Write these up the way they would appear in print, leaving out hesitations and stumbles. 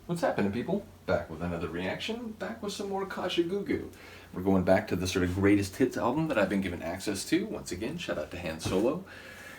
What's happening, people? Back with another reaction, back with some more Kajagoogoo. We're going back to the sort of greatest hits album that I've been given access to. Once again, shout out to Han Solo.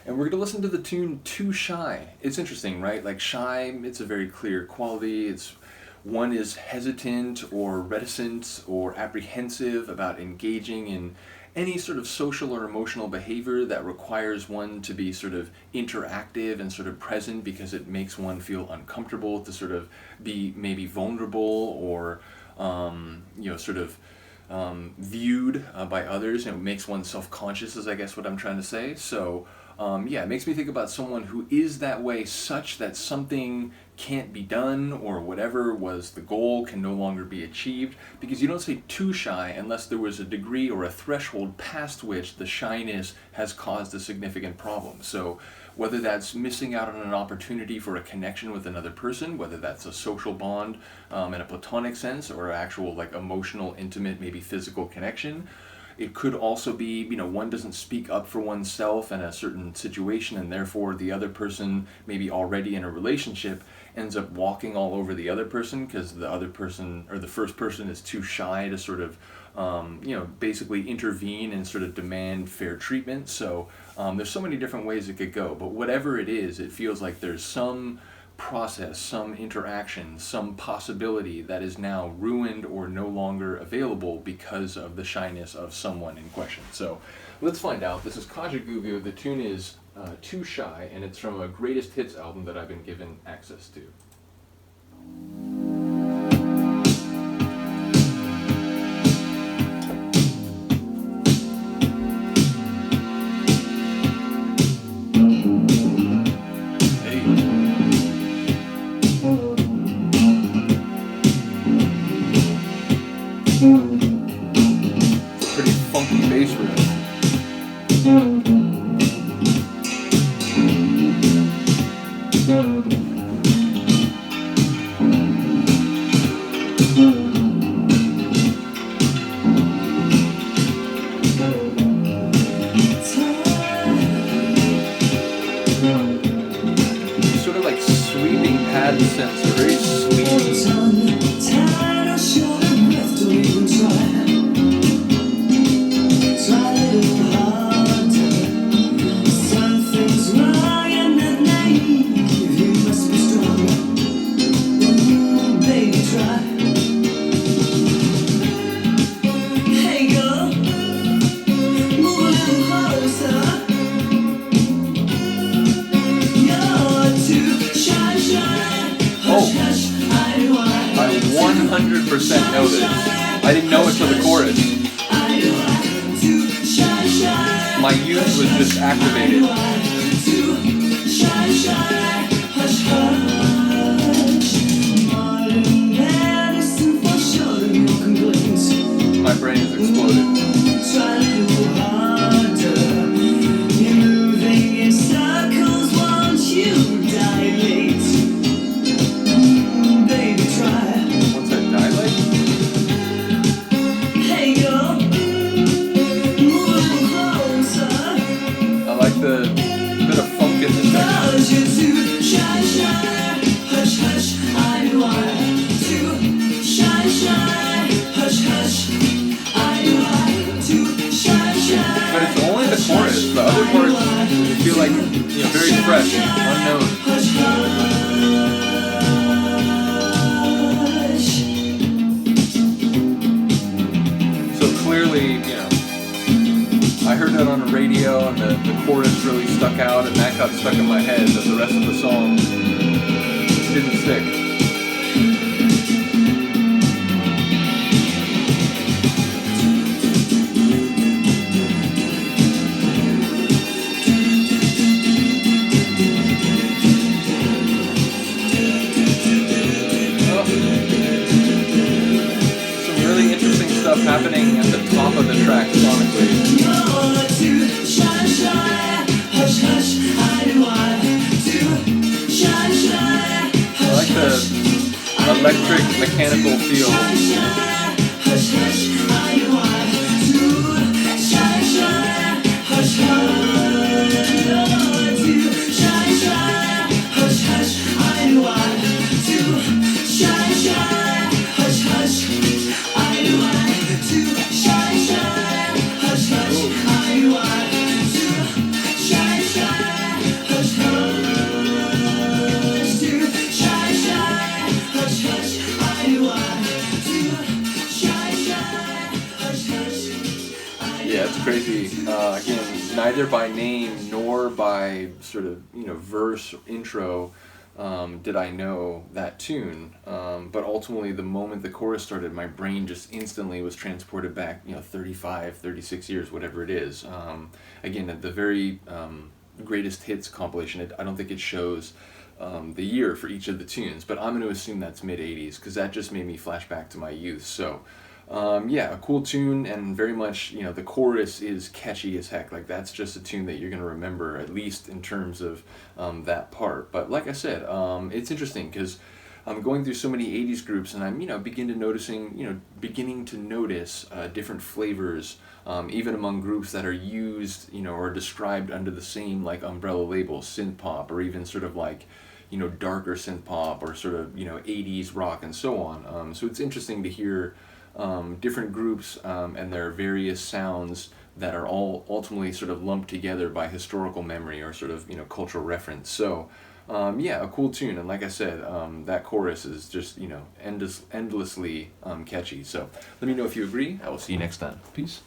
And we're going to listen to the tune Too Shy. It's interesting, right? Like shy, it's a very clear quality. It's one is hesitant or reticent or apprehensive about engaging in any sort of social or emotional behavior that requires one to be sort of interactive and sort of present because it makes one feel uncomfortable to sort of be maybe vulnerable or sort of viewed by others, and it makes one self-conscious is I guess what I'm trying to say. So it makes me think about someone who is that way such that something can't be done or whatever was the goal can no longer be achieved, because you don't say too shy unless there was a degree or a threshold past which the shyness has caused a significant problem. So whether that's missing out on an opportunity for a connection with another person, whether that's a social bond in a platonic sense or actual like emotional, intimate, maybe physical connection. It could also be, one doesn't speak up for oneself in a certain situation, and therefore the other person, maybe already in a relationship, ends up walking all over the other person because the other person or the first person is too shy to sort of, basically intervene and sort of demand fair treatment. So there's so many different ways it could go. But whatever it is, it feels like there's some process, some interaction, some possibility that is now ruined or no longer available because of the shyness of someone in question. So let's find out. This is Kajagoogoo. The tune is Too Shy, and it's from a greatest hits album that I've been given access to. Pretty funky bass riff. Sort of like sweeping pad synths, very sweeping. I 100% know this. I didn't know it for the chorus. My youth was just activated. My brain has exploded. But it's only the chorus. The other parts feel like, very fresh, unknown. So clearly, I heard that on the radio and the chorus really stuck out, and that got stuck in my head, but the rest of the song didn't stick. Happening at the top of the track sonically. I like the electric mechanical feel. Shine. crazy. Again, neither by name nor by sort of verse or intro did I know that tune. But ultimately, the moment the chorus started, my brain just instantly was transported back, 35, 36 years, whatever it is. Again, at the very greatest hits compilation, I don't think it shows the year for each of the tunes, but I'm going to assume that's mid 80s because that just made me flash back to my youth. So. Yeah, a cool tune, and very much, the chorus is catchy as heck. Like, that's just a tune that you're going to remember, at least in terms of that part. But like I said, it's interesting because I'm going through so many 80s groups, and I'm, beginning to notice different flavors, even among groups that are used, or described under the same, like, umbrella label, synth-pop, or even sort of like, darker synth-pop, or sort of, 80s rock, and so on. So it's interesting to hear different groups and their various sounds that are all ultimately sort of lumped together by historical memory or sort of cultural reference. So yeah, a cool tune, and like I said, that chorus is just endlessly catchy. So let me know if you agree. I will see you next time. Peace.